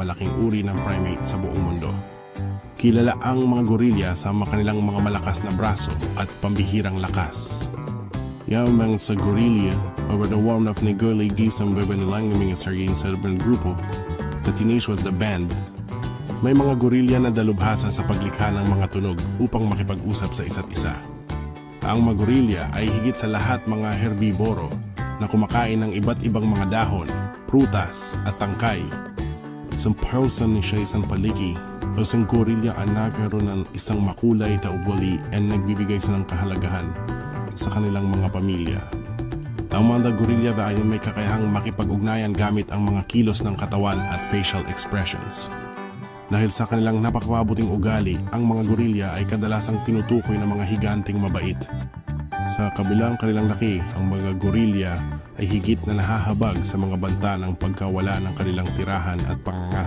pinakamalaking uri ng primate sa buong mundo. Kilala ang mga gorilya sa kanilang mga malakas na braso at pambihirang lakas. Yung sa gorilya, over the warm of Neguli gisang beba nilang mga sarili sa grupo, the teenage was the band. May mga gorilya na dalubhasa sa paglikha ng mga tunog upang makipag-usap sa isa't isa. Ang mga gorilya ay higit sa lahat mga herbivoro na kumakain ng iba't ibang mga dahon, prutas at tangkay. Isang person ni siya isang paligi o isang gorilya ang nagkaroon ng isang makulay na ugali at nagbibigay sa ng kahalagahan sa kanilang mga pamilya. Ang mga gorilya ay may kakayahang makipag-ugnayan gamit ang mga kilos ng katawan at facial expressions. Dahil sa kanilang napakabuting ugali, ang mga gorilya ay kadalasang tinutukoy ng mga higanting mabait. Sa kabilang kanilang laki, ang mga gorilya ay higit na nahahabag sa mga banta ng pagkawala ng kanilang tirahan at pangangaso